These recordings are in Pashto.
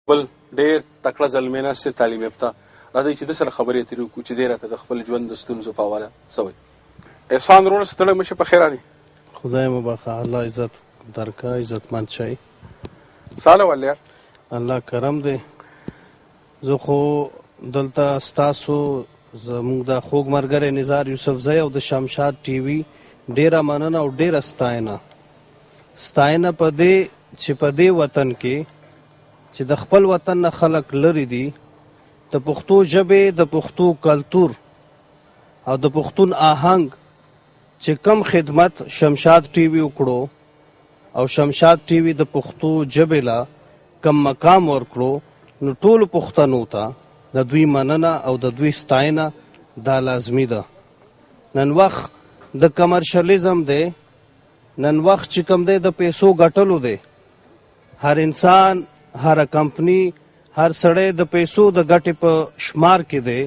بل ډېر تکړه زلمی ناست تعلیم یافته راځئ چې د سره خبرې اترې وکړو چې دی راته د خپل ژوند د ستونزو په حواله څه وایي. احسان وروڼه ستړی مه شې، په خیر رانې. خدای مو بخښه، الله عزت درکړه، عزتمند شئ. ساله ول یار، الله کرم دی. زه خو دلته ستاسو زموږ د خوږ ملګری نزار یوسفزی او د شمشاد ټي وي ډېره مننه او ډېره ستاینه په دې چې په دې وطن کې چې د خپل وطن نه خلک لرې دي، د پښتو ژبې، د پښتو کلتور او د پښتون آهنګ چې کم خدمت شمشاد ټي وي وکړو او شمشاد ټي وي د پښتو ژبې لا کم مقام ورکړو، نو ټولو پښتنو ته د دوی مننه او د دوی ستاینه دا لازمي ده. نن وخت د کمرشلیزم دی، نن وخت چې کوم دی د پیسو ګټلو دی. هر انسان، هر کمپنی، هر سړی د پیسو د ګټې په شمار کې دی،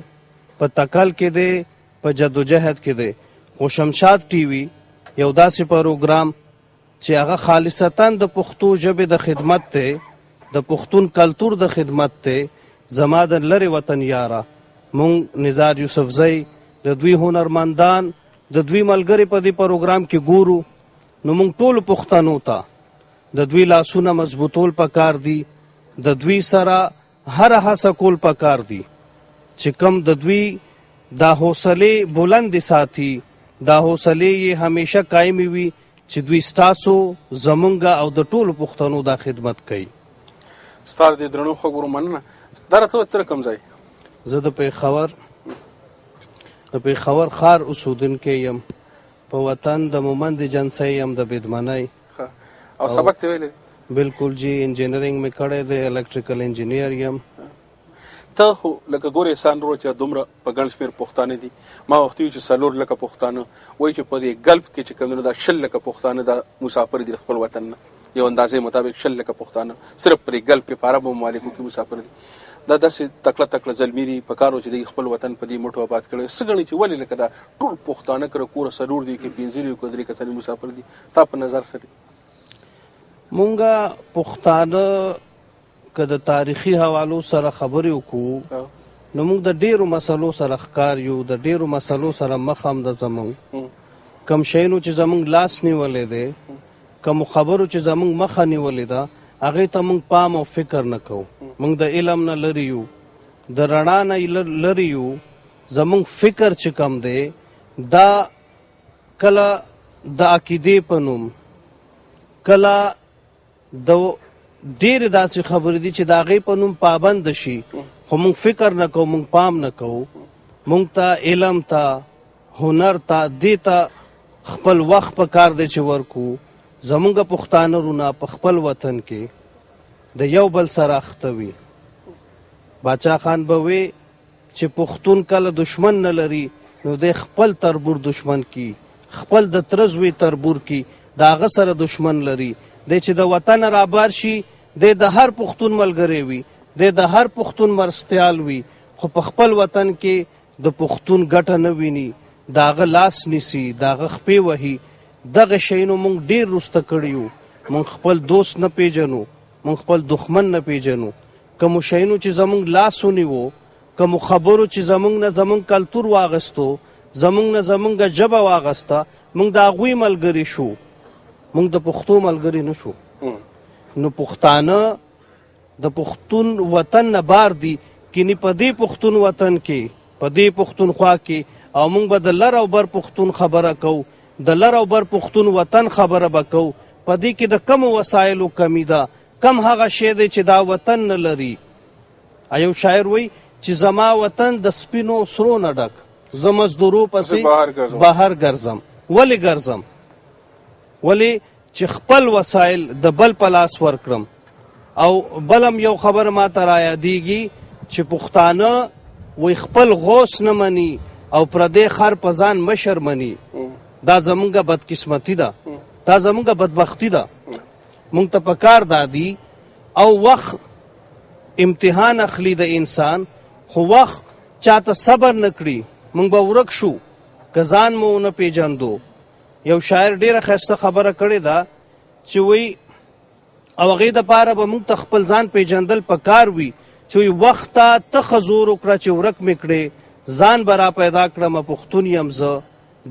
په تکل کې دی، په جدوجهد کې دی. خو شمشاد ټي وي یو داسې پروګرام چې هغه خالصتاً د پښتو ژبې د خدمت دی، د پښتون کلتور د خدمت دی. زما د لرې وطن یاره، مونږ نزار یوسفزی د دوی هنرمندان، د دوی ملګري په دې پروګرام کې ګورو، نو مونږ ټولو پښتنو ته د دوی لاسونه مضبوطول پکار دي، د دوی سره هر هڅه کول پکار دي چې کم د دوی دا حوصلې بلند ساتي، دا حوصلې یې همیشه قایمې وي چې دوی ستاسو، زمونږ او د ټولو پښتنو دا خدمت کوي. ستا د درنو خبرو مننه. دا راته تر کوم ځای؟ زه د پېښور ښار اوسېدونکی یم، په وطن د مومند جنسۍ یم، د بدمنۍ. او سبق ته ویلی؟ بالکل جی، انجینرینګ مې کړی دی، الکتریکل انجینیر یم. ته خو لکه ګورې احسان وروڼه چې دومره په ګڼ شمېر پښتانه دي، ما وختي وي چې 4 لکه پښتانه وایي چې په دې ګلف کې چې کوم دی دا 20 لکه پښتانه دا مسافر دي خپل وطن نه. یو اندازې مطابق 20 لکه پښتانه صرف پر ګلف کې په عربو ممالکو کې مسافر دي. دا داسې تکړه زلمي دي، په کار و چې د خپل وطن په دې مټو آباد کړی. څه ګڼي چې ولې لکه دا ټول پښتانه کره کوره 4 دي کې 15 دي که 3 کسانې مسافر دي؟ ستا په نظر سره مونږه پښتانه که د تاریخي حوالو سره خبرې وکړو، نو موږ د ډېرو مسلو سره ښکار یو، د ډېرو مسلو سره مخ هم ده. زمونږ کم شیانو چې زمونږ لاس نیولی دی، کم خبرو چې زمونږ مخه نیولې ده، هغې ته موږ پام او فکر نه کوو. موږ د علم نه لرې یو، د رڼا نه لرې یو. زمونږ فکر چې کم دی دا کله د عقیدې په نوم، کله د ډېرې داسې خبرې دي چې د هغې په نوم پابند شي، خو موږ فکر نه کوو، موږ پام نه کوو. موږ ته علم ته، هنر ته، دې ته خپل وخت په کار دی چې ورکو. زمونږ پښتانه رونه په خپل وطن کې د یو بل سره اخته وي. باچا خان به وی چې پښتون کله دشمن نه لري، نو دی خپل تربور دشمن کی، خپل د ترزوی تربور کی، د هغه سره دشمن لري. دی چې د وطن رابار شي، دی د هر پښتون ملګری وي، دی د هر پښتون مرستیال وي، خو په خپل وطن کې د پښتون ګټه نه ویني، د هغه لاس نیسي، د هغه خپې وهي. دغه شیانو موږ ډېر وروسته کړي یو. موږ خپل دوست نه پیژنو، موږ خپل دښمن نه پیژنو. کومو شیانو چې زموږ لاس ونیو، کومو خبرو چې زموږ نه زموږ کلتور واغستو، زموږ نه زموږ ژبه واغسته، موږ د هغوی ملګري شو، موږ د پښتو ملګري نه شو. نو پښتانه د پښتون وطن نه بار دي، کینی په دې پښتون وطن کې، په دې پښتونخوا کې، او موږ به د لر او بر پښتون خبره کوو، د لر او بر پښتون وطن خبره به کوو. په دې کې د کمو وسایلو کمی ده، کم هغه شی دی چې دا وطن نه لري. یو شاعر وی چې زما وطن د سپینو سرو نه ډک، زه مزدورو پسې بهر ګرځم. ولې ګرځم؟ ولې چې خپل وسایل د بل په لاس ورکړم. او بلم یو خبر ما ته رایادېږي چې پښتانه وی خپل غوث نه مني او پردی خر په ځان مشر مني. دا زمونږ بدقسمتي ده، دا زمونږ بدبختی ده. مونږ ته پکار دادي او وخت امتحان اخلي د انسان، خو وخت چاته صبر نکړي، مونږ به ورک شو که ځان مو نه پیژندو. یو شاعر ډېره ښایسته خبره کړې ده چې وی او هغې دپاره به موږ ته خپل ځان پیژندل پکار وي چې وخت ته ښه زور وکړه چې ورک مې کړې ځان به را پیدا کړم پښتون یم زه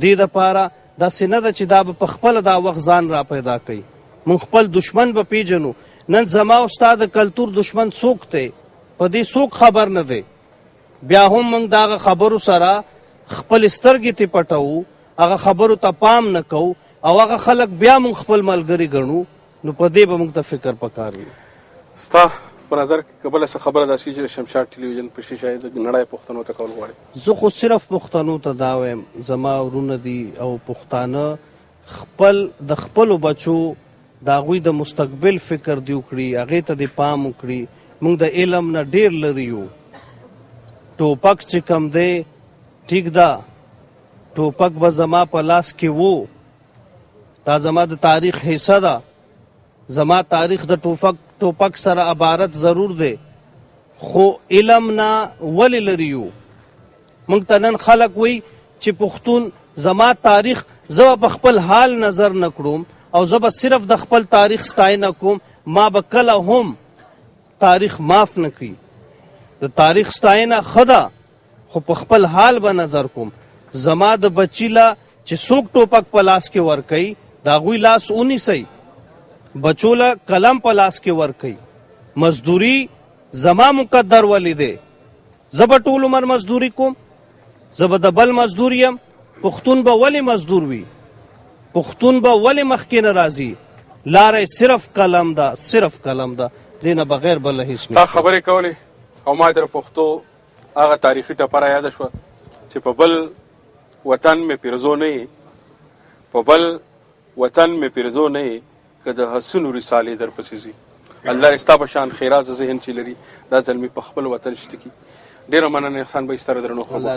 دې دپاره داسې نه ده چې دا به په خپله دا وخت ځان را پیدا کوي موږ خپل دشمن به پیژنو نن زما او ستا د کلتور دشمن څوک دی په دې څوک خبر نه دی بیا هم موږ د هغه خبرو سره خپل سترګې ته پټوو هغه خبرو ته پام نه کوو او هغه خلک بیا موږ خپل ملګري ګڼو نو په دې به موږ ته فکر پکار وي ستا په نظر کې که بله څه خبره داسې وي چې د شمشاد ټلویزیون په شیشه د نړۍ پښتنو ته کول غواړې زه خو صرف پښتنو ته دا وایم زما ورونه دي او پښتانه خپل د خپلو بچو د هغوی د مستقبل فکر دې وکړي هغې ته دې پام وکړي موږ د علم نه ډېر لرې یو ټوپک چې کم دی ټیک ده ټوپک به زما په لاس کې و دا زما د تاریخ حصه ده زما تاریخ د ټوپک سره عبارت ضرور دی خو علم نه ولې لرې یو موږ ته نن خلک وایي چې پښتون زما تاریخ زه په خپل حال نظر نه کړم او زه به صرف د خپل تاریخ ستاینه کوم ما به کله هم تاریخ معاف نه کړي د تاریخ ستاینه ښه ده خو په خپل حال به نظر کوم زما د بچی له چې څوک ټوپک په لاس کې ورکوي د هغوی لاس ونیسئ بچو له قلم په لاس کې ورکوي مزدوري زما مقدر ولې دی زه به ټول عمر مزدوري کوم زه به د بل مزدور یم پښتون به ولې مزدور وي پښتون به ولې مخکې نه راځي لاره صرف قلم ده صرف قلم ده دې نه بغیر بله هېڅ تا خبرې کولې او ما در پښتو هغه تاریخي ټپره یاده شوه چې په بل وطن مې پیرزو نه یې په بل وطن مې پیرزو نه یې که د حسنو رسالې در پسې ځي الله ستا په شان خیراز ذهن چې لري دا ځل مې په خپل وطن شته کي ډېره مننه احسان بھائی ستاره درنو خبرو